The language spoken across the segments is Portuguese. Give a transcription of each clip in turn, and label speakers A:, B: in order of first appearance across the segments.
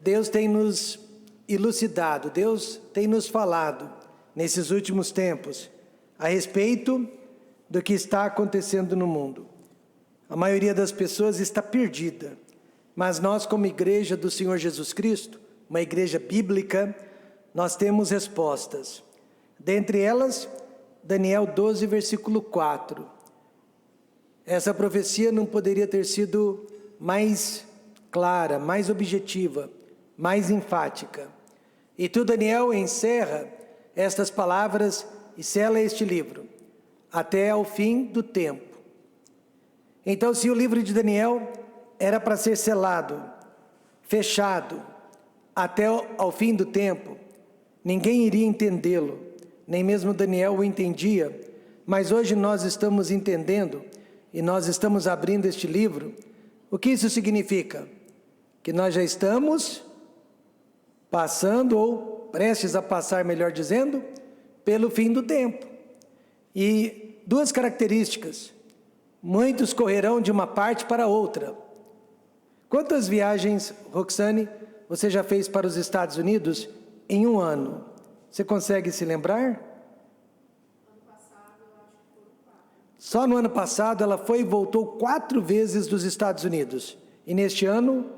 A: Deus tem nos elucidado, Deus tem nos falado nesses últimos tempos a respeito do que está acontecendo no mundo. A maioria das pessoas está perdida, mas nós, como igreja do Senhor Jesus Cristo, uma igreja bíblica, nós temos respostas. Dentre elas, Daniel 12, versículo 4. Essa profecia não poderia ter sido mais clara, mais objetiva, mais enfática. E tu, Daniel, encerra estas palavras e sela este livro, até ao fim do tempo. Então, se o livro de Daniel era para ser selado, fechado, até ao fim do tempo, ninguém iria entendê-lo, nem mesmo Daniel o entendia, mas hoje nós estamos entendendo, e nós estamos abrindo este livro. O que isso significa? Que nós já estamos passando, ou prestes a passar, melhor dizendo, pelo fim do tempo. E duas características: muitos correrão de uma parte para outra. Quantas viagens, Roxane, você já fez para os Estados Unidos em um ano? Você consegue se lembrar?
B: Ano passado, eu acho que foram 4.
A: Só no ano passado ela foi e voltou 4 vezes dos Estados Unidos. E neste ano,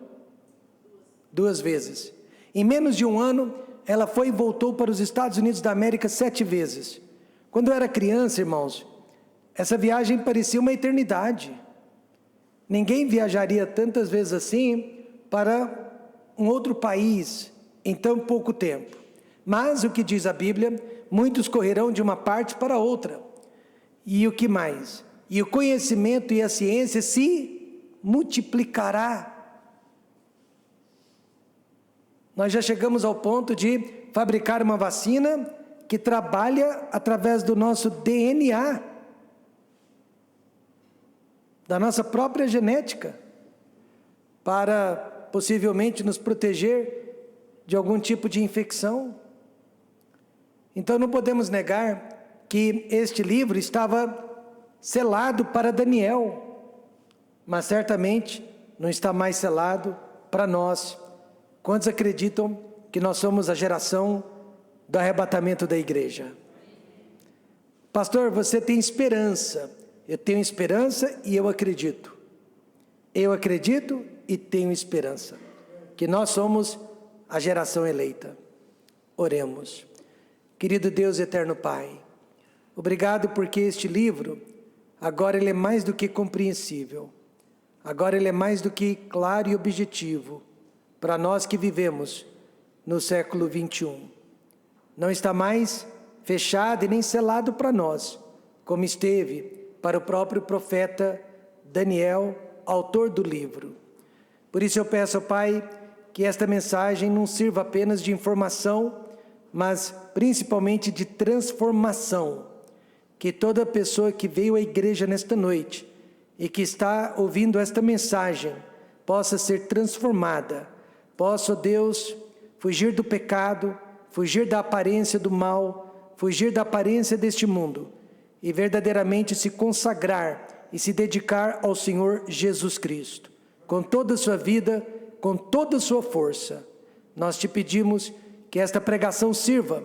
A: 2 vezes. Em menos de um ano, ela foi e voltou para os Estados Unidos da América 7 vezes. Quando eu era criança, irmãos, essa viagem parecia uma eternidade. Ninguém viajaria tantas vezes assim para um outro país em tão pouco tempo. Mas o que diz a Bíblia? Muitos correrão de uma parte para outra. E o que mais? E o conhecimento e a ciência se multiplicará. Nós já chegamos ao ponto de fabricar uma vacina que trabalha através do nosso DNA, da nossa própria genética, para possivelmente nos proteger de algum tipo de infecção. Então não podemos negar que este livro estava selado para Daniel, mas certamente não está mais selado para nós. Quantos acreditam que nós somos a geração do arrebatamento da igreja? Pastor, você tem esperança. Eu tenho esperança e eu acredito. Eu acredito e tenho esperança que nós somos a geração eleita. Oremos. Querido Deus, eterno Pai, obrigado porque este livro, agora ele é mais do que compreensível. Agora ele é mais do que claro e objetivo para nós que vivemos no século 21. Não está mais fechado e nem selado para nós, como esteve para o próprio profeta Daniel, autor do livro. Por isso eu peço, Pai, que esta mensagem não sirva apenas de informação, mas principalmente de transformação. Que toda pessoa que veio à igreja nesta noite e que está ouvindo esta mensagem possa ser transformada. Possa, Deus, fugir do pecado, fugir da aparência do mal, fugir da aparência deste mundo e verdadeiramente se consagrar e se dedicar ao Senhor Jesus Cristo, com toda a sua vida, com toda a sua força. Nós te pedimos que esta pregação sirva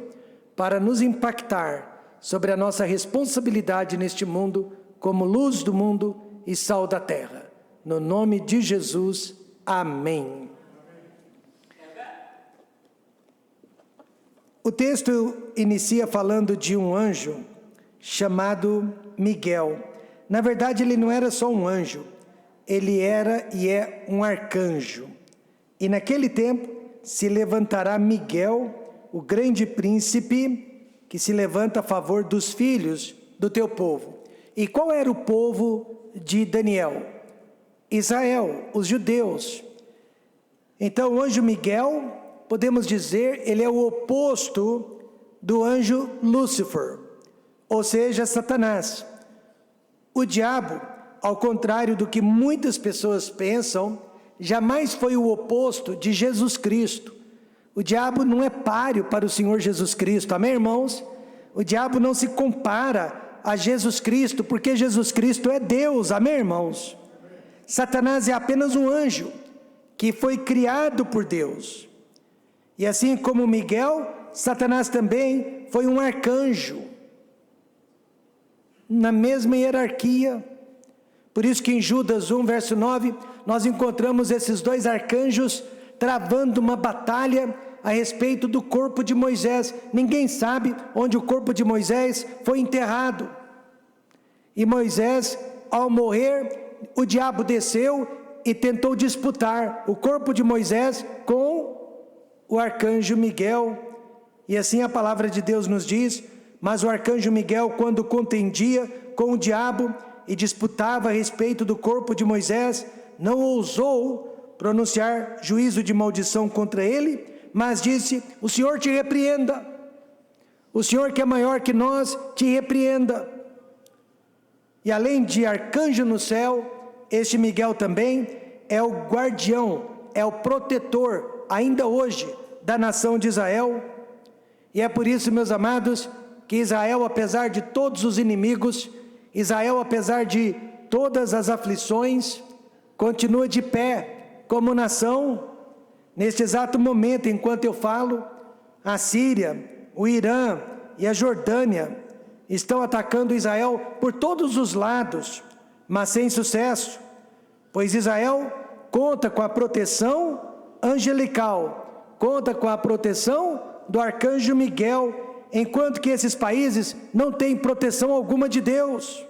A: para nos impactar sobre a nossa responsabilidade neste mundo, como luz do mundo e sal da terra. No nome de Jesus, amém. O texto inicia falando de um anjo chamado Miguel. Na verdade, ele não era só um anjo, ele era e é um arcanjo. E naquele tempo se levantará Miguel, o grande príncipe, que se levanta a favor dos filhos do teu povo. E qual era o povo de Daniel? Israel, os judeus. Então o anjo Miguel, podemos dizer, ele é o oposto do anjo Lúcifer, ou seja, Satanás. O diabo, ao contrário do que muitas pessoas pensam, jamais foi o oposto de Jesus Cristo. O diabo não é páreo para o Senhor Jesus Cristo, amém, irmãos? O diabo não se compara a Jesus Cristo, porque Jesus Cristo é Deus, amém, irmãos? Satanás é apenas um anjo que foi criado por Deus. E assim como Miguel, Satanás também foi um arcanjo, na mesma hierarquia. Por isso que em Judas 1, verso 9, nós encontramos esses dois arcanjos travando uma batalha a respeito do corpo de Moisés. Ninguém sabe onde o corpo de Moisés foi enterrado. E Moisés, ao morrer, o diabo desceu e tentou disputar o corpo de Moisés com o arcanjo Miguel. E assim a palavra de Deus nos diz: mas o arcanjo Miguel, quando contendia com o diabo e disputava a respeito do corpo de Moisés, não ousou pronunciar juízo de maldição contra ele, mas disse: o Senhor te repreenda, o Senhor que é maior que nós te repreenda. E além de arcanjo no céu, este Miguel também é o guardião, é o protetor, ainda hoje, da nação de Israel. E é por isso, meus amados, que Israel, apesar de todos os inimigos, Israel, apesar de todas as aflições, continua de pé como nação. Neste exato momento, enquanto eu falo, a Síria, o Irã e a Jordânia estão atacando Israel por todos os lados, mas sem sucesso, pois Israel conta com a proteção angelical, conta com a proteção do arcanjo Miguel, enquanto que esses países não têm proteção alguma de Deus.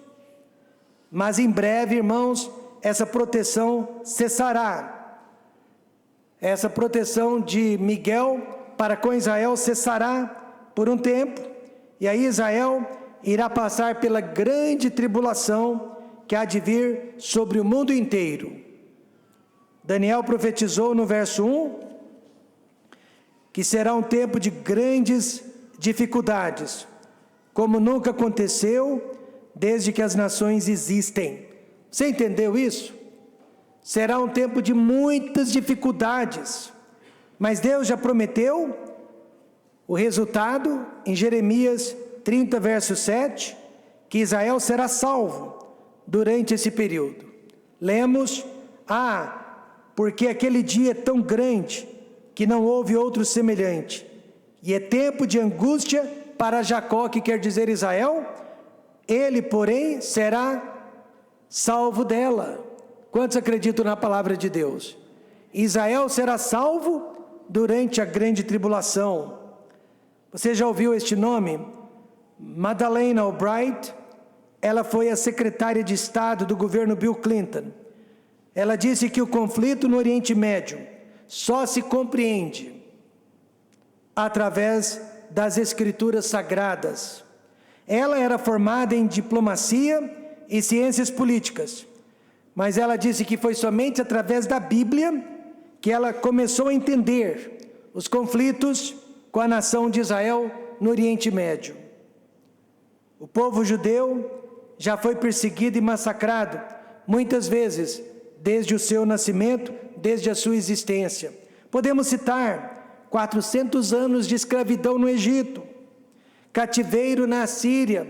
A: Mas em breve, irmãos, essa proteção cessará. Essa proteção de Miguel para com Israel cessará por um tempo, e aí Israel irá passar pela grande tribulação que há de vir sobre o mundo inteiro. Daniel profetizou no verso 1 que será um tempo de grandes dificuldades, como nunca aconteceu desde que as nações existem. Você entendeu isso? Será um tempo de muitas dificuldades, mas Deus já prometeu o resultado em Jeremias 30, verso 7, que Israel será salvo durante esse período. Lemos: porque aquele dia é tão grande que não houve outro semelhante, e é tempo de angústia para Jacó, que quer dizer Israel, ele, porém, será salvo dela. Quantos acreditam na palavra de Deus? Israel será salvo durante a grande tribulação. Você já ouviu este nome? Madeleine Albright. Ela foi a secretária de Estado do governo Bill Clinton. Ela disse que o conflito no Oriente Médio só se compreende através das escrituras sagradas. Ela era formada em diplomacia e ciências políticas, mas ela disse que foi somente através da Bíblia que ela começou a entender os conflitos com a nação de Israel no Oriente Médio. O povo judeu já foi perseguido e massacrado muitas vezes, desde o seu nascimento, desde a sua existência. Podemos citar 400 anos de escravidão no Egito, cativeiro na Assíria,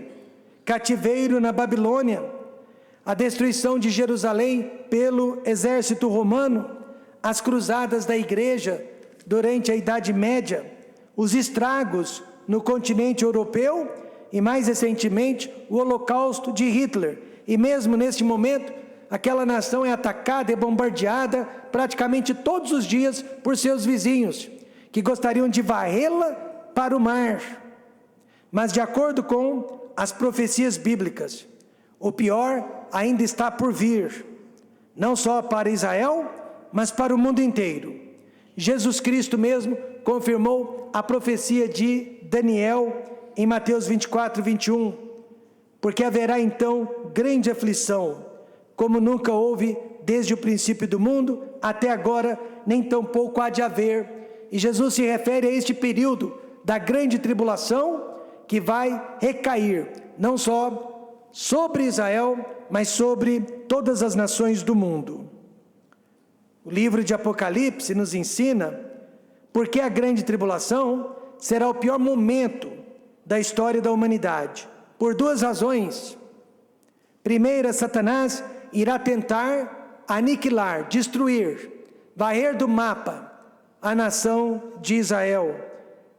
A: cativeiro na Babilônia, a destruição de Jerusalém pelo exército romano, as cruzadas da igreja durante a Idade Média, os estragos no continente europeu e, mais recentemente, o Holocausto de Hitler. E mesmo neste momento, aquela nação é atacada e bombardeada praticamente todos os dias por seus vizinhos, que gostariam de varrê-la para o mar. Mas de acordo com as profecias bíblicas, o pior ainda está por vir, não só para Israel, mas para o mundo inteiro. Jesus Cristo mesmo confirmou a profecia de Daniel em Mateus 24, 21, porque haverá então grande aflição, como nunca houve desde o princípio do mundo até agora, nem tampouco há de haver. E Jesus se refere a este período da grande tribulação que vai recair, não só sobre Israel, mas sobre todas as nações do mundo. O livro de Apocalipse nos ensina porque a grande tribulação será o pior momento da história da humanidade, por duas razões. Primeira, Satanás irá tentar aniquilar, destruir, varrer do mapa a nação de Israel.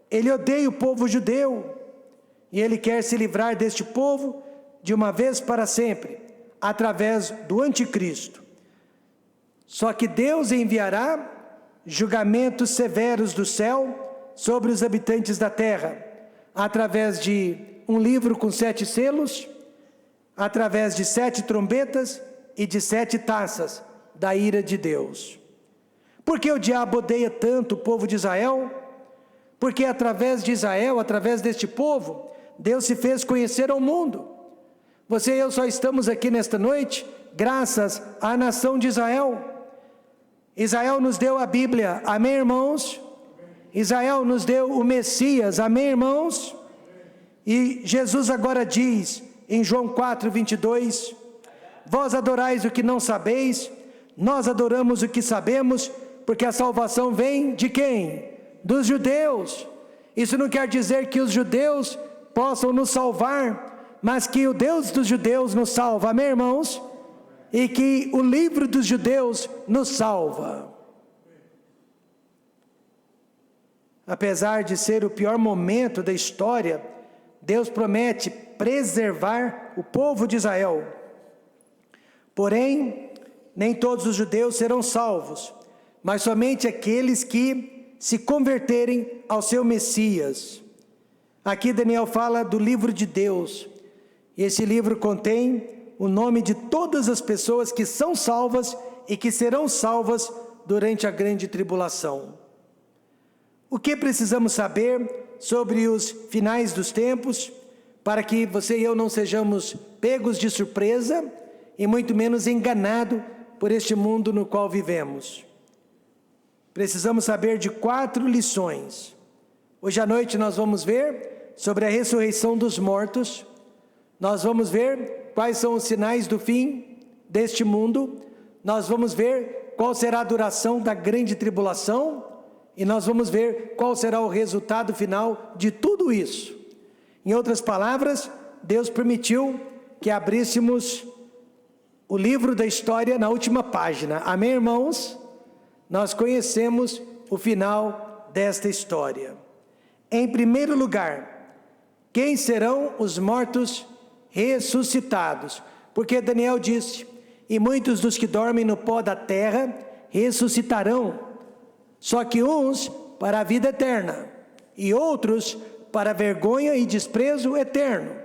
A: Ele odeia o povo judeu e ele quer se livrar deste povo de uma vez para sempre, através do anticristo. Só que Deus enviará julgamentos severos do céu sobre os habitantes da terra, através de um livro com 7 selos, através de 7 trombetas e de 7 taças da ira de Deus. Por que o diabo odeia tanto o povo de Israel? Porque através de Israel, através deste povo, Deus se fez conhecer ao mundo. Você e eu só estamos aqui nesta noite graças à nação de Israel. Israel nos deu a Bíblia, amém, irmãos? Israel nos deu o Messias, amém, irmãos? E Jesus agora diz em João 4:22, vós adorais o que não sabeis, nós adoramos o que sabemos, porque a salvação vem de quem? Dos judeus. Isso não quer dizer que os judeus possam nos salvar, mas que o Deus dos judeus nos salva, amém, irmãos? E que o livro dos judeus nos salva. Apesar de ser o pior momento da história, Deus promete preservar o povo de Israel. Porém, nem todos os judeus serão salvos, mas somente aqueles que se converterem ao seu Messias. Aqui Daniel fala do livro de Deus. E esse livro contém o nome de todas as pessoas que são salvas e que serão salvas durante a grande tribulação. O que precisamos saber sobre os finais dos tempos, para que você e eu não sejamos pegos de surpresa e muito menos enganados por este mundo no qual vivemos? Precisamos saber de 4 lições. Hoje à noite nós vamos ver sobre a ressurreição dos mortos. Nós vamos ver quais são os sinais do fim deste mundo. Nós vamos ver qual será a duração da grande tribulação. E nós vamos ver qual será o resultado final de tudo isso. Em outras palavras, Deus permitiu que abríssemos o livro da história na última página. Amém, irmãos? Nós conhecemos o final desta história. Em primeiro lugar, quem serão os mortos ressuscitados? Porque Daniel disse, e muitos dos que dormem no pó da terra ressuscitarão, só que uns para a vida eterna, e outros para vergonha e desprezo eterno.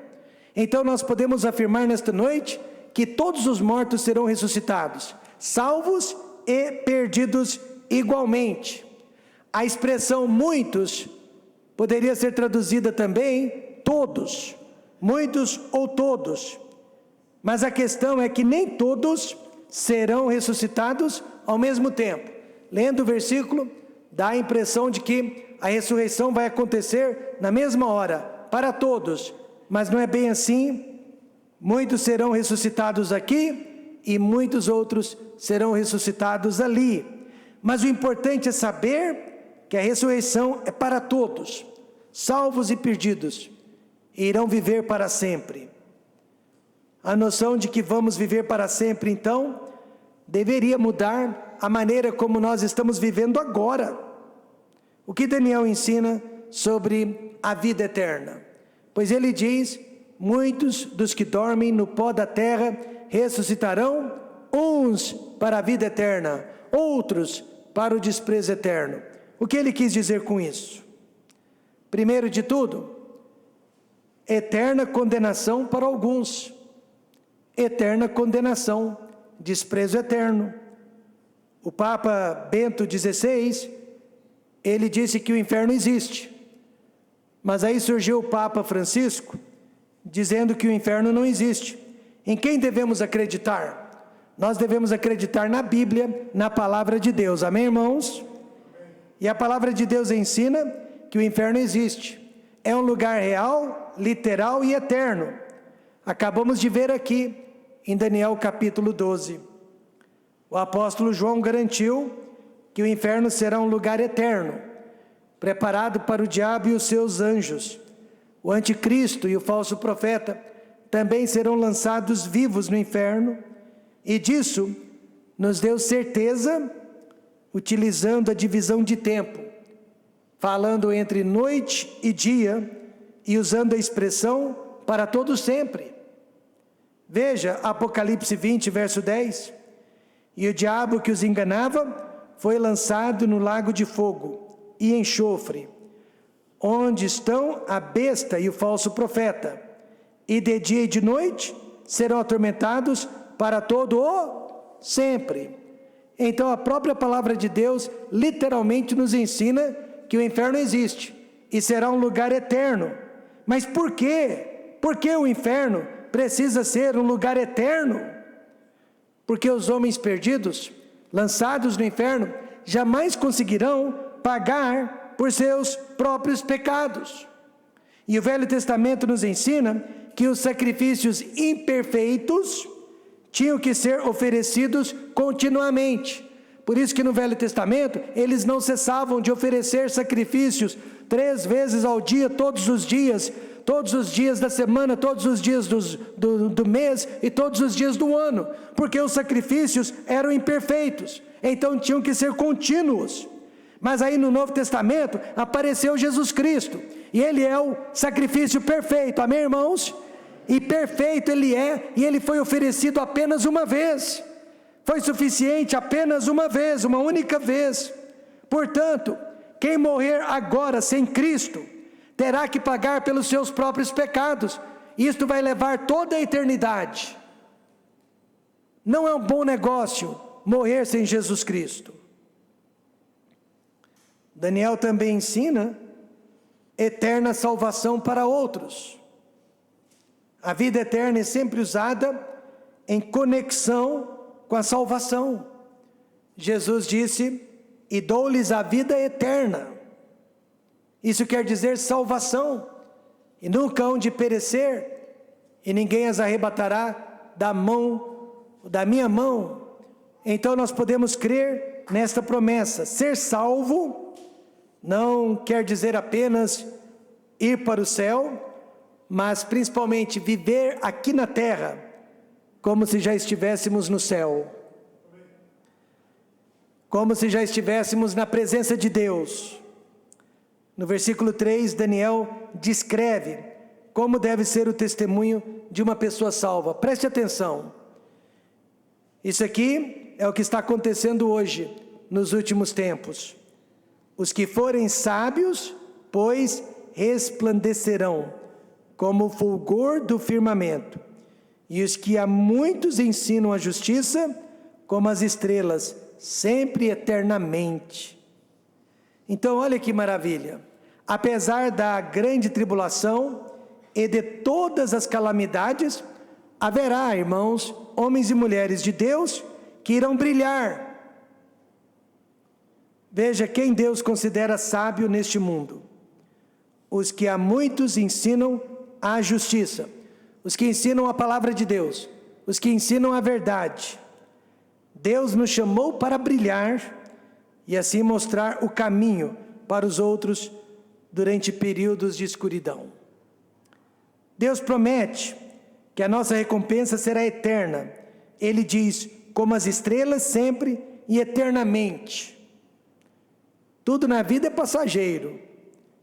A: Então nós podemos afirmar nesta noite que todos os mortos serão ressuscitados, salvos e perdidos igualmente. A expressão muitos poderia ser traduzida também todos, muitos ou todos. Mas a questão é que nem todos serão ressuscitados ao mesmo tempo. Lendo o versículo, dá a impressão de que a ressurreição vai acontecer na mesma hora, para todos. Mas não é bem assim. Muitos serão ressuscitados aqui e muitos outros serão ressuscitados ali. Mas o importante é saber que a ressurreição é para todos, salvos e perdidos, e irão viver para sempre. A noção de que vamos viver para sempre, então, deveria mudar a maneira como nós estamos vivendo agora. O que Daniel ensina sobre a vida eterna? Pois ele diz, muitos dos que dormem no pó da terra ressuscitarão, uns para a vida eterna, outros para o desprezo eterno. O que ele quis dizer com isso? Primeiro de tudo, eterna condenação para alguns, eterna condenação, desprezo eterno. O Papa Bento XVI, ele disse que o inferno existe, mas aí surgiu o Papa Francisco, dizendo que o inferno não existe. Em quem devemos acreditar? Nós devemos acreditar na Bíblia, na palavra de Deus, amém, irmãos? E a palavra de Deus ensina que o inferno existe, é um lugar real, literal e eterno. Acabamos de ver aqui, em Daniel capítulo 12, o apóstolo João garantiu que o inferno será um lugar eterno, preparado para o diabo e os seus anjos. O anticristo e o falso profeta também serão lançados vivos no inferno, e disso nos deu certeza utilizando a divisão de tempo, falando entre noite e dia e usando a expressão para todo sempre. Veja Apocalipse 20, verso 10. E o diabo que os enganava foi lançado no lago de fogo e enxofre, onde estão a besta e o falso profeta, e de dia e de noite serão atormentados para todo o sempre. Então a própria palavra de Deus literalmente nos ensina que o inferno existe e será um lugar eterno. Mas por quê? Por que o inferno precisa ser um lugar eterno? Porque os homens perdidos, lançados no inferno, jamais conseguirão pagar por seus próprios pecados. E o Velho Testamento nos ensina que os sacrifícios imperfeitos tinham que ser oferecidos continuamente. Por isso que no Velho Testamento, eles não cessavam de oferecer sacrifícios 3 vezes ao dia, todos os dias da semana, todos os dias do mês e todos os dias do ano, porque os sacrifícios eram imperfeitos, então tinham que ser contínuos. Mas aí no Novo Testamento apareceu Jesus Cristo, e Ele é o sacrifício perfeito, amém, irmãos? E perfeito Ele é, e Ele foi oferecido apenas uma vez, foi suficiente apenas uma vez, uma única vez. Portanto, quem morrer agora sem Cristo, terá que pagar pelos seus próprios pecados. Isto vai levar toda a eternidade. Não é um bom negócio morrer sem Jesus Cristo. Daniel também ensina eterna salvação para outros. A vida eterna é sempre usada em conexão com a salvação. Jesus disse: e dou-lhes a vida eterna. Isso quer dizer salvação, e nunca hão de perecer, e ninguém as arrebatará da minha mão. Então nós podemos crer nesta promessa. Ser salvo não quer dizer apenas ir para o céu, mas principalmente viver aqui na terra, como se já estivéssemos no céu, como se já estivéssemos na presença de Deus. No versículo 3, Daniel descreve como deve ser o testemunho de uma pessoa salva. Preste atenção. Isso aqui é o que está acontecendo hoje, nos últimos tempos. Os que forem sábios, pois resplandecerão, como o fulgor do firmamento. E os que a muitos ensinam a justiça, como as estrelas, sempre e eternamente. Então olha que maravilha, apesar da grande tribulação e de todas as calamidades, haverá, irmãos, homens e mulheres de Deus que irão brilhar. Veja quem Deus considera sábio neste mundo: os que a muitos ensinam a justiça, os que ensinam a palavra de Deus, os que ensinam a verdade. Deus nos chamou para brilhar e assim mostrar o caminho para os outros durante períodos de escuridão. Deus promete que a nossa recompensa será eterna. Ele diz: como as estrelas sempre e eternamente. Tudo na vida é passageiro,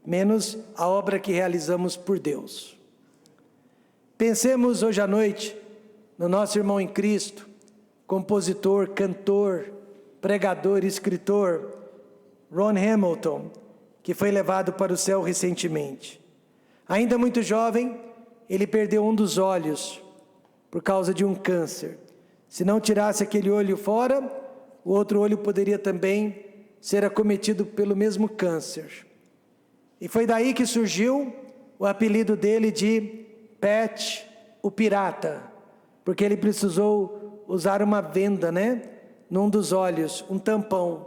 A: menos a obra que realizamos por Deus. Pensemos hoje à noite no nosso irmão em Cristo, compositor, cantor, pregador e escritor, Ron Hamilton, que foi levado para o céu recentemente. Ainda muito jovem, ele perdeu um dos olhos por causa de um câncer. Se não tirasse aquele olho fora, o outro olho poderia também ser acometido pelo mesmo câncer. E foi daí que surgiu o apelido dele de Pat, o pirata, porque ele precisou usar uma venda, num dos olhos, um tampão.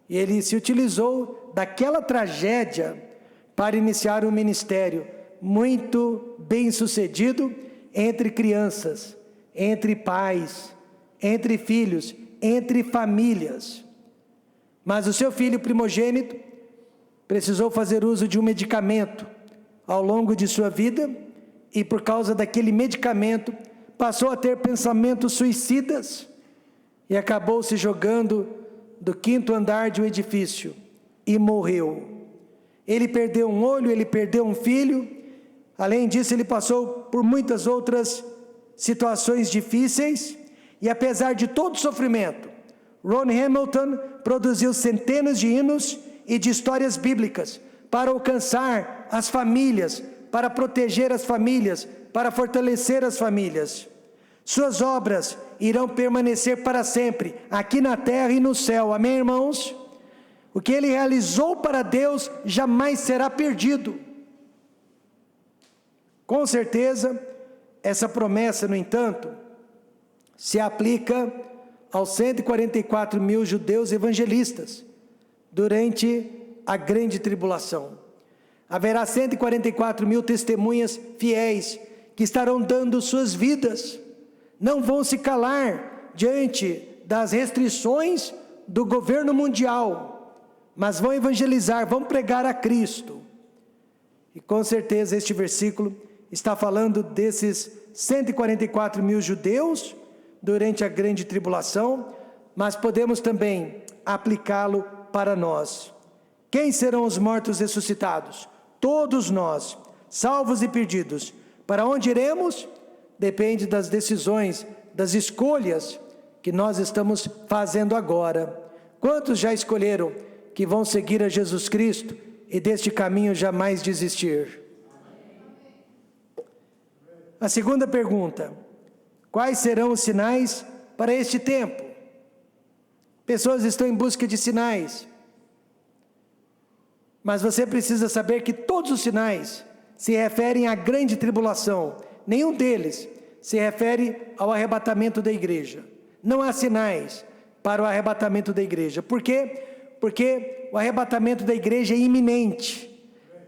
A: E ele se utilizou daquela tragédia para iniciar um ministério muito bem sucedido entre crianças, entre pais, entre filhos, entre famílias. Mas o seu filho primogênito precisou fazer uso de um medicamento ao longo de sua vida, e por causa daquele medicamento passou a ter pensamentos suicidas e acabou se jogando do 5º andar de um edifício e morreu. Ele perdeu um olho, ele perdeu um filho. Além disso, ele passou por muitas outras situações difíceis. E apesar de todo o sofrimento, Ron Hamilton produziu centenas de hinos e de histórias bíblicas para alcançar as famílias, para proteger as famílias, para fortalecer as famílias. Suas obras irão permanecer para sempre, aqui na terra e no céu. Amém, irmãos? O que ele realizou para Deus jamais será perdido. Com certeza, essa promessa, no entanto, se aplica aos 144 mil judeus evangelistas durante a grande tribulação. Haverá 144 mil testemunhas fiéis que estarão dando suas vidas, não vão se calar diante das restrições do governo mundial, mas vão evangelizar, vão pregar a Cristo. E com certeza este versículo está falando desses 144 mil judeus durante a grande tribulação, mas podemos também aplicá-lo para nós. Quem serão os mortos ressuscitados? Todos nós, salvos e perdidos. Para onde iremos? Depende das decisões, das escolhas que nós estamos fazendo agora. Quantos já escolheram que vão seguir a Jesus Cristo e deste caminho jamais desistir? A segunda pergunta: quais serão os sinais para este tempo? Pessoas estão em busca de sinais, mas você precisa saber que todos os sinais se referem à grande tribulação. Nenhum deles se refere ao arrebatamento da igreja. Não há sinais para o arrebatamento da igreja. Por quê? Porque o arrebatamento da igreja é iminente.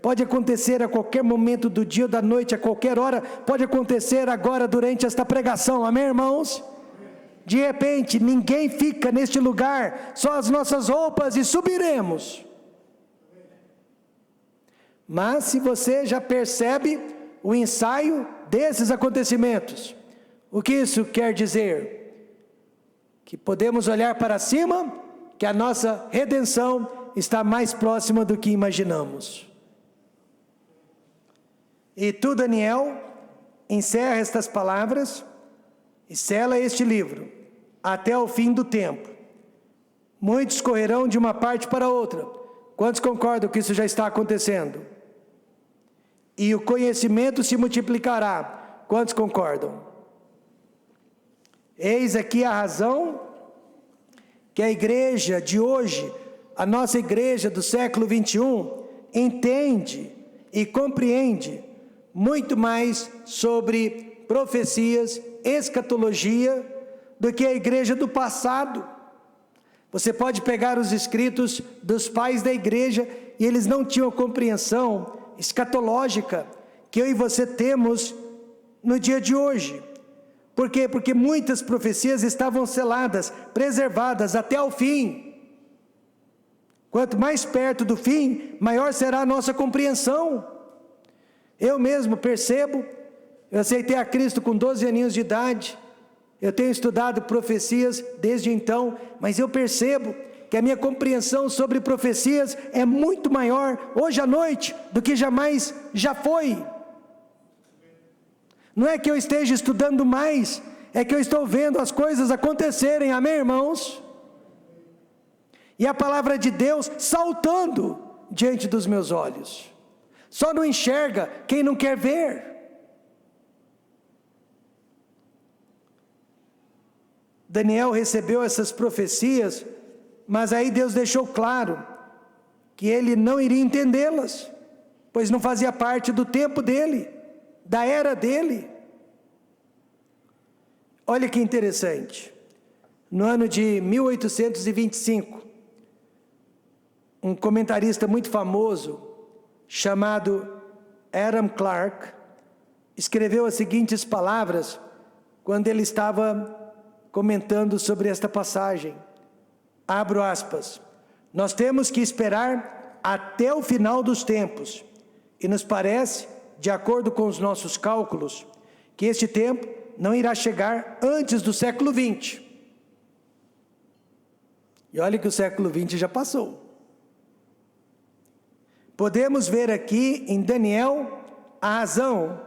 A: Pode acontecer a qualquer momento do dia ou da noite, a qualquer hora. Pode acontecer agora durante esta pregação. Amém, irmãos? De repente, ninguém fica neste lugar, só as nossas roupas e subiremos. Mas se você já percebe o ensaio desses acontecimentos, o que isso quer dizer? Que podemos olhar para cima, que a nossa redenção está mais próxima do que imaginamos. E tu, Daniel, encerra estas palavras e sela este livro até o fim do tempo. Muitos correrão de uma parte para outra. Quantos concordam que isso já está acontecendo? E o conhecimento se multiplicará. Quantos concordam? Eis aqui a razão que a igreja de hoje, a nossa igreja do século 21, entende e compreende muito mais sobre profecias, escatologia, do que a igreja do passado. Você pode pegar os escritos dos pais da igreja e eles não tinham a compreensão escatológica que eu e você temos no dia de hoje. Por quê? Porque muitas profecias estavam seladas, preservadas até o fim. Quanto mais perto do fim, maior será a nossa compreensão. Eu mesmo percebo, eu aceitei a Cristo com 12 aninhos de idade, eu tenho estudado profecias desde então, mas eu percebo que a minha compreensão sobre profecias é muito maior hoje à noite do que jamais já foi. Não é que eu esteja estudando mais, é que eu estou vendo as coisas acontecerem, amém, irmãos? E a palavra de Deus saltando diante dos meus olhos. Só não enxerga quem não quer ver. Daniel recebeu essas profecias, mas aí Deus deixou claro que ele não iria entendê-las, pois não fazia parte do tempo dele, da era dele. Olha que interessante, no ano de 1825, um comentarista muito famoso, chamado Adam Clarke, escreveu as seguintes palavras, quando ele estava comentando sobre esta passagem, abro aspas: nós temos que esperar até o final dos tempos, e nos parece, de acordo com os nossos cálculos, que este tempo não irá chegar antes do século 20. E olha que o século XX já passou. Podemos ver aqui em Daniel a razão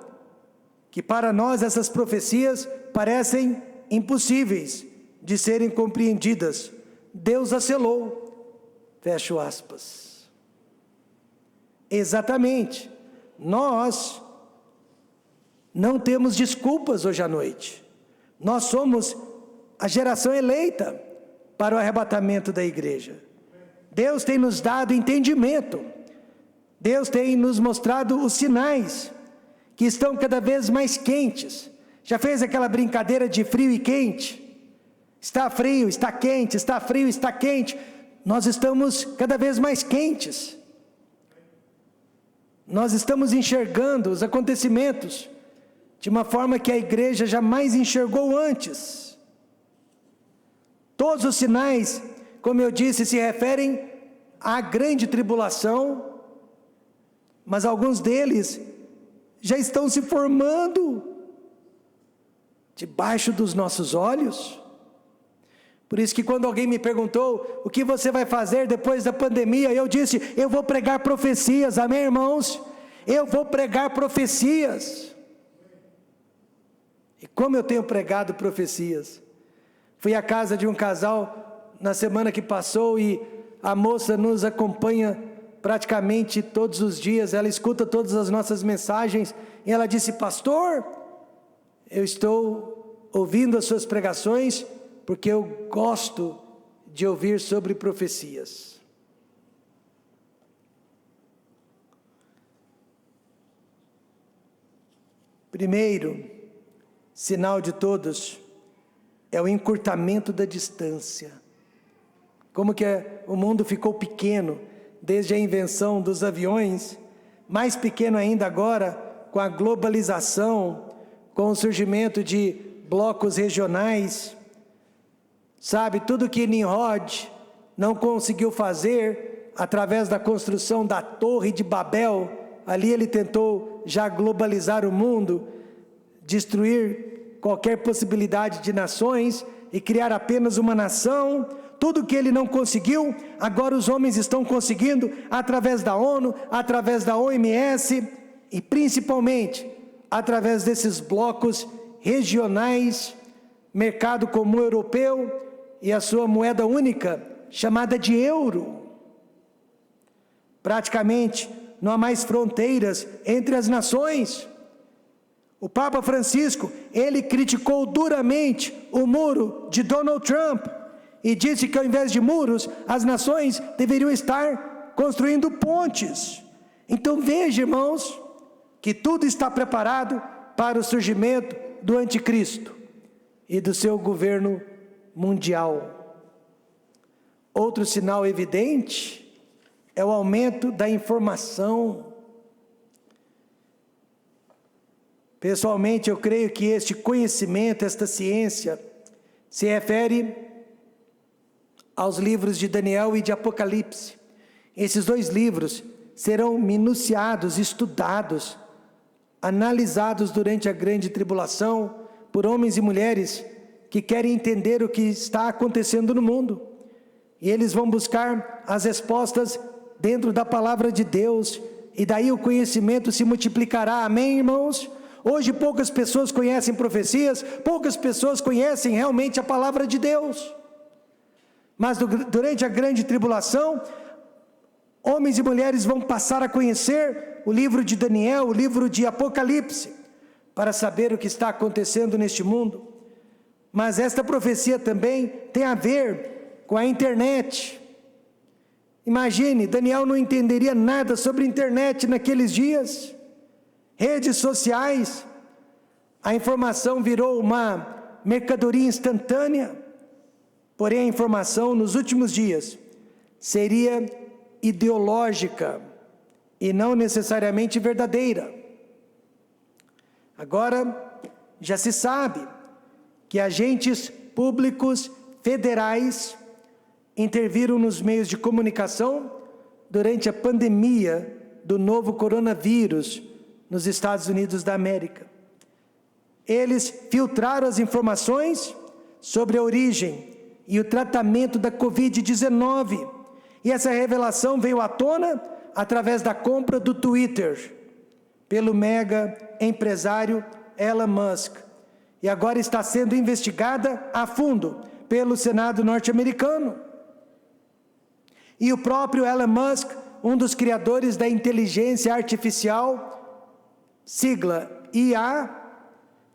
A: que para nós essas profecias parecem impossíveis de serem compreendidas. Deus as selou. Fecho aspas. Exatamente. Nós não temos desculpas hoje à noite. Nós somos a geração eleita para o arrebatamento da igreja. Deus tem nos dado entendimento. Deus tem nos mostrado os sinais que estão cada vez mais quentes. Já fez aquela brincadeira de frio e quente? Está frio, está quente, está frio, está quente. Nós estamos cada vez mais quentes. Nós estamos enxergando os acontecimentos de uma forma que a igreja jamais enxergou antes. Todos os sinais, como eu disse, se referem à grande tribulação, mas alguns deles já estão se formando debaixo dos nossos olhos. Por isso que quando alguém me perguntou, o que você vai fazer depois da pandemia? Eu disse, eu vou pregar profecias, amém, irmãos? Eu vou pregar profecias. E como eu tenho pregado profecias? Fui à casa de um casal na semana que passou e a moça nos acompanha praticamente todos os dias, ela escuta todas as nossas mensagens, e ela disse, pastor, eu estou ouvindo as suas pregações, porque eu gosto de ouvir sobre profecias. Primeiro sinal de todos é o encurtamento da distância. Como que o mundo ficou pequeno desde a invenção dos aviões, mais pequeno ainda agora com a globalização, com o surgimento de blocos regionais. Sabe, tudo que Nimrod não conseguiu fazer através da construção da Torre de Babel, ali ele tentou já globalizar o mundo, destruir qualquer possibilidade de nações e criar apenas uma nação. Tudo que ele não conseguiu, agora os homens estão conseguindo através da ONU, através da OMS e principalmente através desses blocos regionais, mercado comum europeu e a sua moeda única, chamada de euro. Praticamente não há mais fronteiras entre as nações. O Papa Francisco, ele criticou duramente o muro de Donald Trump e disse que ao invés de muros, as nações deveriam estar construindo pontes. Então veja, irmãos, que tudo está preparado para o surgimento do anticristo e do seu governo mundial. Outro sinal evidente é o aumento da informação. Pessoalmente, eu creio que este conhecimento, esta ciência, se refere aos livros de Daniel e de Apocalipse. Esses dois livros serão minuciados, estudados, analisados durante a grande tribulação por homens e mulheres que querem entender o que está acontecendo no mundo. E eles vão buscar as respostas dentro da palavra de Deus, e daí o conhecimento se multiplicará, amém, irmãos? Hoje poucas pessoas conhecem profecias, poucas pessoas conhecem realmente a palavra de Deus. Mas durante a grande tribulação, homens e mulheres vão passar a conhecer o livro de Daniel, o livro de Apocalipse, para saber o que está acontecendo neste mundo. Mas esta profecia também tem a ver com a internet. Imagine, Daniel não entenderia nada sobre internet naqueles dias. Redes sociais, a informação virou uma mercadoria instantânea. Porém, a informação nos últimos dias seria ideológica e não necessariamente verdadeira. Agora, já se sabe que agentes públicos federais interviram nos meios de comunicação durante a pandemia do novo coronavírus nos Estados Unidos da América. Eles filtraram as informações sobre a origem e o tratamento da Covid-19. E essa revelação veio à tona através da compra do Twitter pelo mega empresário Elon Musk. E agora está sendo investigada a fundo pelo Senado norte-americano. E o próprio Elon Musk, um dos criadores da inteligência artificial, sigla IA,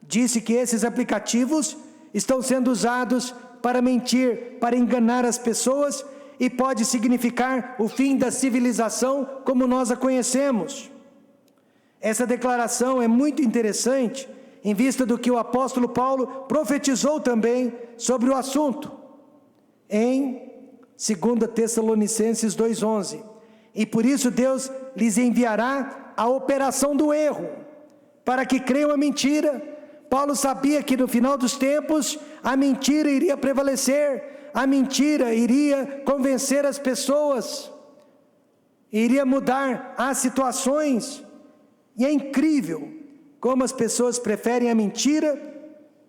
A: disse que esses aplicativos estão sendo usados para mentir, para enganar as pessoas, e pode significar o fim da civilização como nós a conhecemos. Essa declaração é muito interessante, em vista do que o apóstolo Paulo profetizou também sobre o assunto, em 2 Tessalonicenses 2,11. E por isso Deus lhes enviará a operação do erro, para que creiam a mentira. Paulo sabia que no final dos tempos, a mentira iria prevalecer, a mentira iria convencer as pessoas, iria mudar as situações. E é incrível como as pessoas preferem a mentira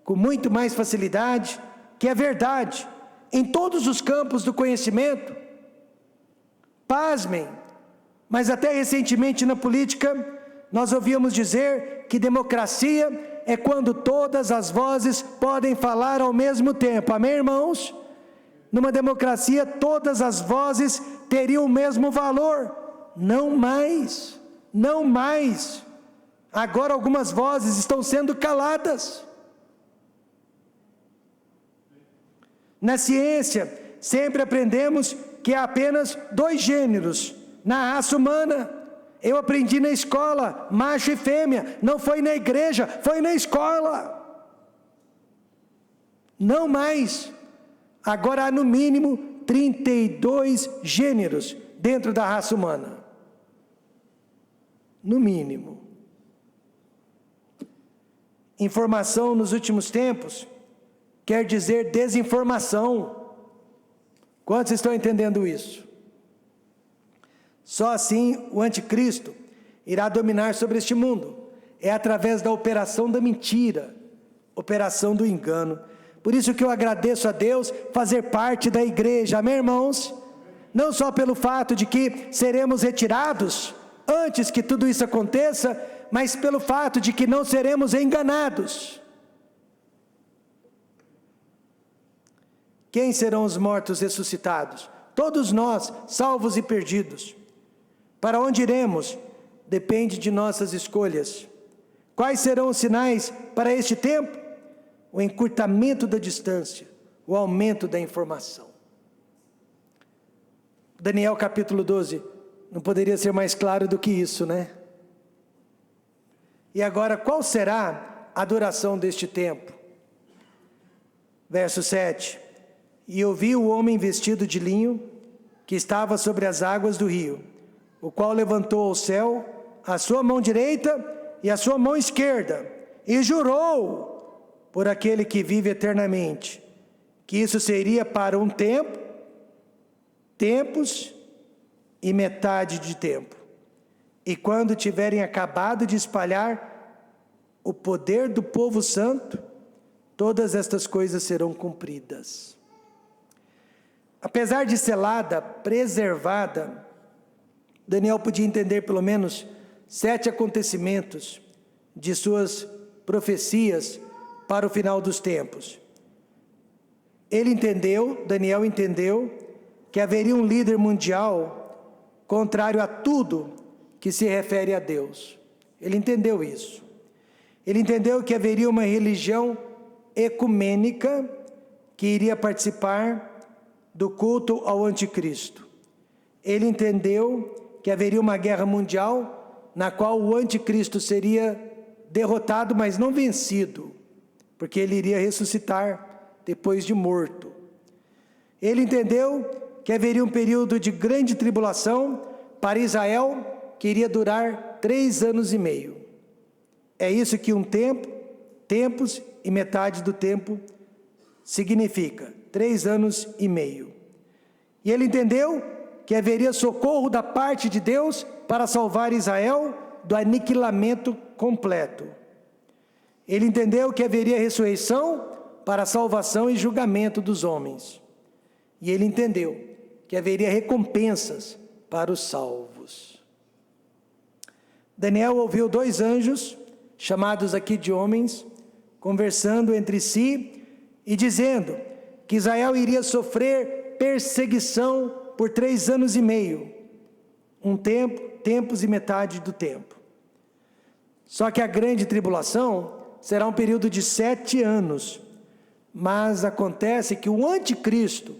A: com muito mais facilidade que a verdade, em todos os campos do conhecimento. Pasmem, mas até recentemente na política, nós ouvíamos dizer que democracia é quando todas as vozes podem falar ao mesmo tempo. Amém, irmãos? Numa democracia, todas as vozes teriam o mesmo valor. Não mais, não mais. Agora algumas vozes estão sendo caladas. Na ciência, sempre aprendemos que há apenas 2 gêneros na raça humana. Eu aprendi na escola, macho e fêmea. Não foi na igreja, foi na escola. Não mais. Agora há no mínimo 32 gêneros dentro da raça humana. No mínimo. Informação nos últimos tempos quer dizer desinformação. Quantos estão entendendo isso? Só assim o anticristo irá dominar sobre este mundo. É através da operação da mentira, operação do engano. Por isso que eu agradeço a Deus fazer parte da igreja, amém, irmãos? Não só pelo fato de que seremos retirados antes que tudo isso aconteça, mas pelo fato de que não seremos enganados. Quem serão os mortos ressuscitados? Todos nós, salvos e perdidos. Para onde iremos? Depende de nossas escolhas. Quais serão os sinais para este tempo? O encurtamento da distância, o aumento da informação. Daniel capítulo 12, não poderia ser mais claro do que isso, né? E agora, qual será a duração deste tempo? Verso 7. E eu vi o homem vestido de linho, que estava sobre as águas do rio, o qual levantou ao céu a sua mão direita e a sua mão esquerda, e jurou por aquele que vive eternamente, que isso seria para um tempo, tempos e metade de tempo. E quando tiverem acabado de espalhar o poder do povo santo, todas estas coisas serão cumpridas. Apesar de selada, preservada, Daniel podia entender pelo menos 7 acontecimentos de suas profecias para o final dos tempos. Daniel entendeu que haveria um líder mundial contrário a tudo que se refere a Deus. Ele entendeu isso. Ele entendeu que haveria uma religião ecumênica que iria participar do culto ao anticristo. Ele entendeu que haveria uma guerra mundial na qual o anticristo seria derrotado, mas não vencido, porque ele iria ressuscitar depois de morto. Ele entendeu que haveria um período de grande tribulação para Israel, que iria durar 3 anos e meio. É isso que um tempo, tempos e metade do tempo significa, 3 anos e meio. E ele entendeu que haveria socorro da parte de Deus para salvar Israel do aniquilamento completo. Ele entendeu que haveria ressurreição para a salvação e julgamento dos homens. e ele entendeu que haveria recompensas para os salvos. Daniel ouviu 2 anjos, chamados aqui de homens, conversando entre si e dizendo que Israel iria sofrer perseguição por 3 anos e meio, tempos e metade do tempo. Só que a grande tribulação será um período de 7 anos, mas acontece que o anticristo,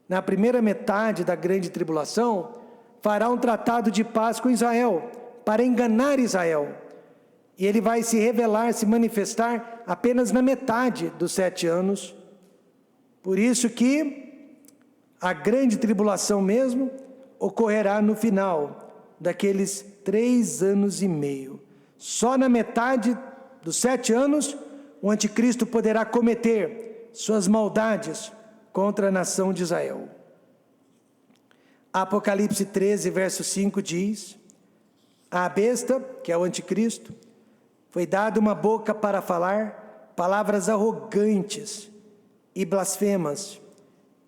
A: na primeira metade da grande tribulação, fará um tratado de paz com Israel, para enganar Israel, e ele vai se revelar, se manifestar apenas na metade dos 7 anos, por isso que a grande tribulação mesmo ocorrerá no final daqueles 3 anos e meio. Só na metade dos 7 anos, o anticristo poderá cometer suas maldades contra a nação de Israel. Apocalipse 13, verso 5 diz: à besta, que é o anticristo, foi dada uma boca para falar palavras arrogantes e blasfemas,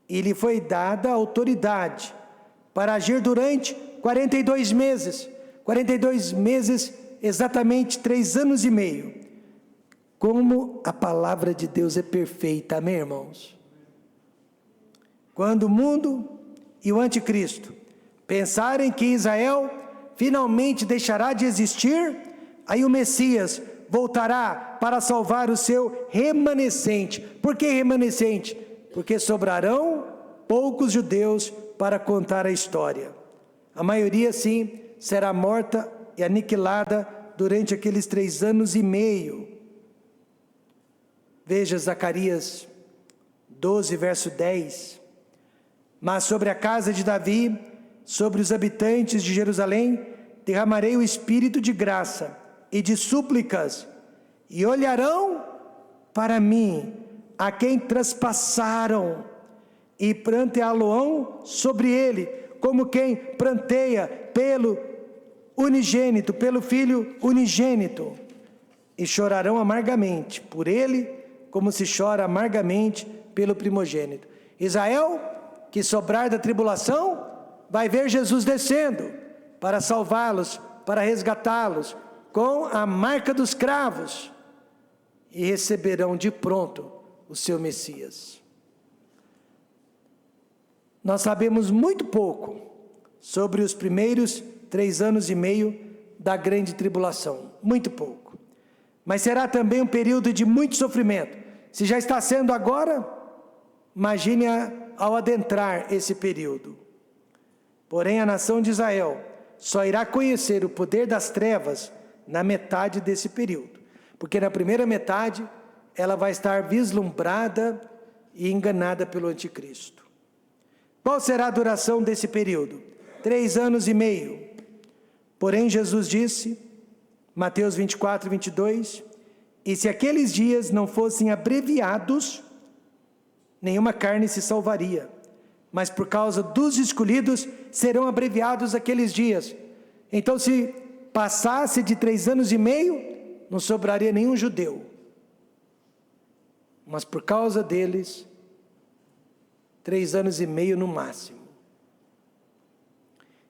A: e lhe foi dada autoridade para agir durante 42 meses, 42 meses, exatamente 3 anos e meio. Como a palavra de Deus é perfeita, amém, irmãos? Quando o mundo e o anticristo pensarem que Israel finalmente deixará de existir, aí o Messias voltará para salvar o seu remanescente. Por que remanescente? Porque sobrarão poucos judeus para contar a história. A maioria, sim, será morta e aniquilada durante aqueles 3 anos e meio. Veja Zacarias 12, verso 10. Mas sobre a casa de Davi, sobre os habitantes de Jerusalém, derramarei o espírito de graça e de súplicas, e olharão para mim a quem traspassaram, e pranteá-lo-ão sobre ele, como quem pranteia pelo unigênito, pelo filho unigênito, e chorarão amargamente por ele, como se chora amargamente pelo primogênito. Israel, que sobrar da tribulação, vai ver Jesus descendo para salvá-los, para resgatá-los, com a marca dos cravos, e receberão de pronto o seu Messias. Nós sabemos muito pouco sobre os primeiros 3 anos e meio da grande tribulação, muito pouco. Mas será também um período de muito sofrimento. Se já está sendo agora, imagine ao adentrar esse período. Porém, a nação de Israel só irá conhecer o poder das trevas na metade desse período, porque na primeira metade ela vai estar vislumbrada e enganada pelo anticristo. Qual será a duração desse período? 3 anos e meio. Porém, Jesus disse, Mateus 24, 22, e se aqueles dias não fossem abreviados, nenhuma carne se salvaria, mas por causa dos escolhidos serão abreviados aqueles dias. Então, se passasse de 3 anos e meio, não sobraria nenhum judeu, mas por causa deles, 3 anos e meio no máximo.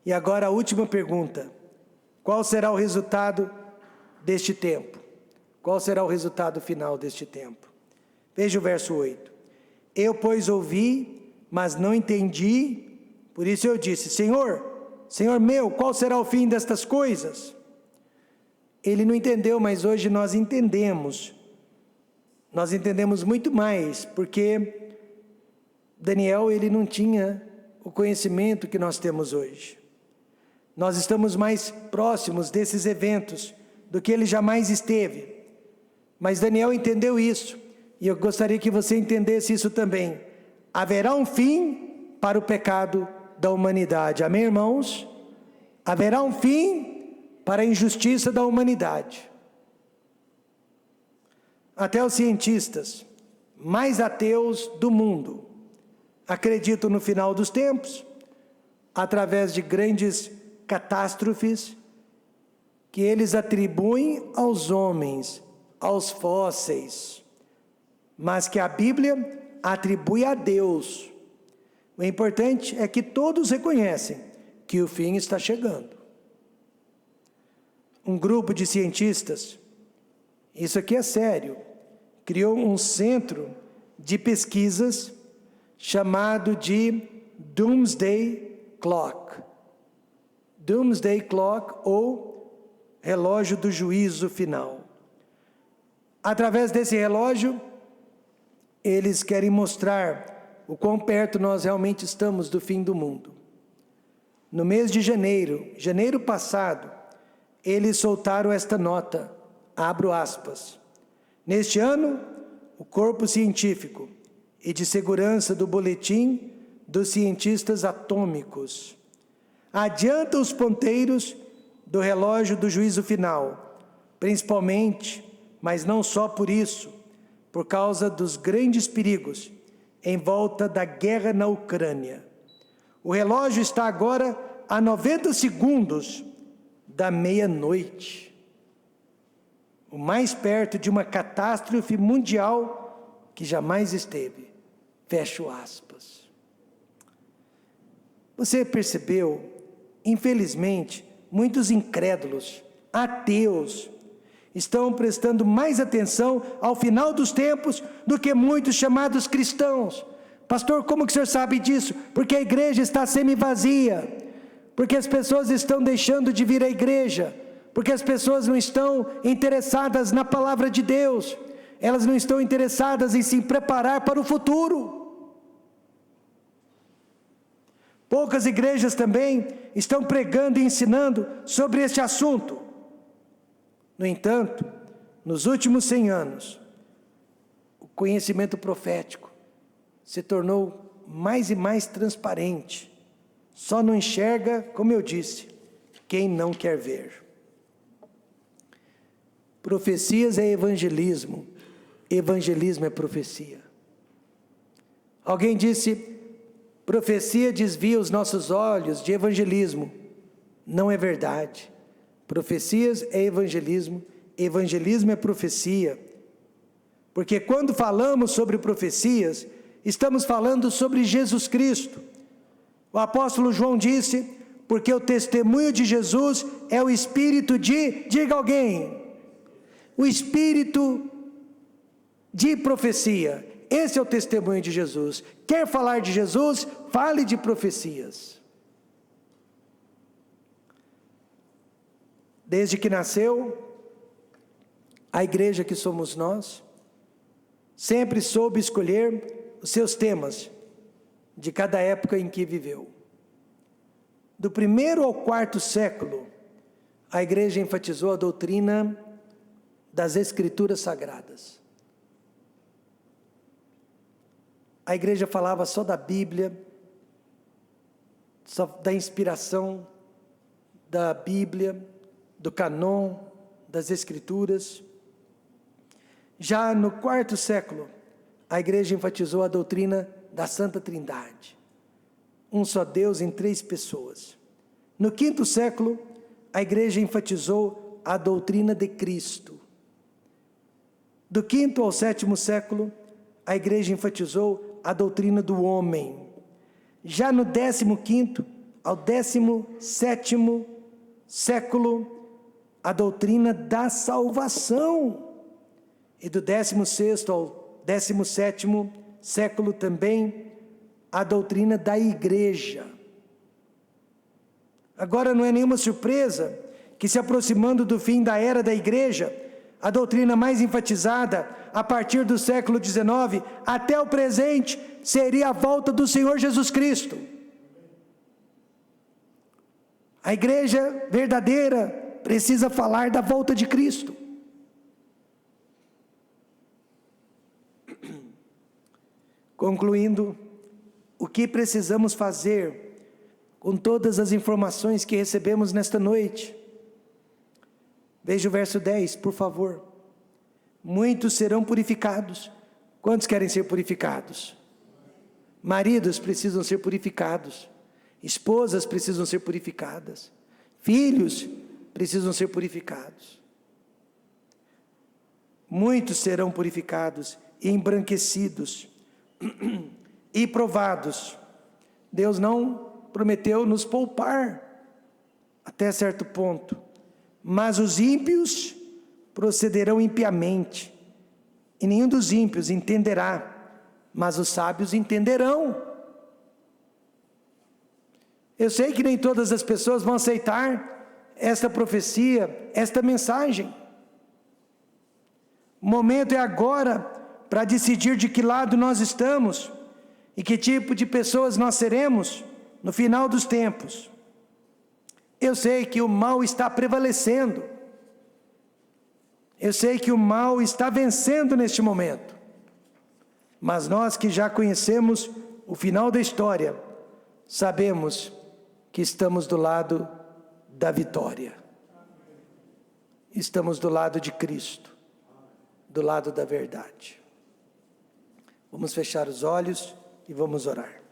A: E agora a última pergunta: qual será o resultado deste tempo? Qual será o resultado final deste tempo? Veja o verso 8. Eu, pois, ouvi, mas não entendi, por isso eu disse, Senhor meu, qual será o fim destas coisas? Ele não entendeu, mas hoje nós entendemos. Nós entendemos muito mais, porque Daniel, ele não tinha o conhecimento que nós temos hoje. Nós estamos mais próximos desses eventos do que ele jamais esteve. Mas Daniel entendeu isso, e eu gostaria que você entendesse isso também. Haverá um fim para o pecado da humanidade, amém, irmãos? Haverá um fim para a injustiça da humanidade. Até os cientistas mais ateus do mundo acreditam no final dos tempos, através de grandes catástrofes que eles atribuem aos homens, aos fósseis, mas que a Bíblia atribui a Deus. O importante é que todos reconhecem que o fim está chegando. Um grupo de cientistas, isso aqui é sério, criou um centro de pesquisas chamado de Doomsday Clock. Doomsday Clock, ou relógio do juízo final. Através desse relógio, eles querem mostrar o quão perto nós realmente estamos do fim do mundo. No mês de janeiro passado, eles soltaram esta nota, abro aspas: neste ano, o corpo científico e de segurança do Boletim dos Cientistas Atômicos adianta os ponteiros do relógio do juízo final, principalmente, mas não só por isso, por causa dos grandes perigos em volta da guerra na Ucrânia. O relógio está agora a 90 segundos da meia-noite, o mais perto de uma catástrofe mundial que jamais esteve. Fecho aspas. Você percebeu? Infelizmente, muitos incrédulos, ateus, estão prestando mais atenção ao final dos tempos do que muitos chamados cristãos. Pastor, como que o senhor sabe disso? Porque a igreja está semi-vazia, porque as pessoas estão deixando de vir à igreja, porque as pessoas não estão interessadas na palavra de Deus, elas não estão interessadas em se preparar para o futuro. Poucas igrejas também estão pregando e ensinando sobre este assunto. No entanto, nos últimos 100 anos, o conhecimento profético se tornou mais e mais transparente. Só não enxerga, como eu disse, quem não quer ver. Profecias é evangelismo, evangelismo é profecia. Alguém disse: profecia desvia os nossos olhos de evangelismo. Não é verdade. Profecias é evangelismo, evangelismo é profecia. Porque quando falamos sobre profecias, estamos falando sobre Jesus Cristo. O apóstolo João disse: porque o testemunho de Jesus é o espírito de, diga alguém, o espírito de profecia. Esse é o testemunho de Jesus. Quer falar de Jesus? Fale de profecias. Desde que nasceu, a igreja que somos nós, sempre soube escolher os seus temas de cada época em que viveu. Do 1º ao 4º século, a igreja enfatizou a doutrina das Escrituras Sagradas. A igreja falava só da Bíblia, só da inspiração da Bíblia, do canon, das Escrituras. Já no 4º século, a igreja enfatizou a doutrina da Santa Trindade. Um só Deus em 3 pessoas. No 5º século, a igreja enfatizou a doutrina de Cristo. Do 5º ao 7º século, a igreja enfatizou a doutrina do homem. Já no 15º ao 17º século, a doutrina da salvação. E do 16º ao 17º século também, a doutrina da igreja. Agora não é nenhuma surpresa que, se aproximando do fim da era da igreja, a doutrina mais enfatizada a partir do século XIX até o presente seria a volta do Senhor Jesus Cristo. A igreja verdadeira precisa falar da volta de Cristo. Concluindo, o que precisamos fazer com todas as informações que recebemos nesta noite? Veja o verso 10, por favor. Muitos serão purificados. Quantos querem ser purificados? Maridos precisam ser purificados. Esposas precisam ser purificadas. Filhos precisam ser purificados. Muitos serão purificados e embranquecidos e provados Deus não prometeu nos poupar até certo ponto, mas os ímpios procederão impiamente, e nenhum dos ímpios entenderá, mas os sábios entenderão. Eu sei que nem todas as pessoas vão aceitar esta profecia, esta mensagem. O momento é agora para decidir de que lado nós estamos e que tipo de pessoas nós seremos no final dos tempos. Eu sei que o mal está prevalecendo. Eu sei que o mal está vencendo neste momento. Mas nós que já conhecemos o final da história, sabemos que estamos do lado da vitória. Estamos do lado de Cristo, do lado da verdade. Vamos fechar os olhos e vamos orar.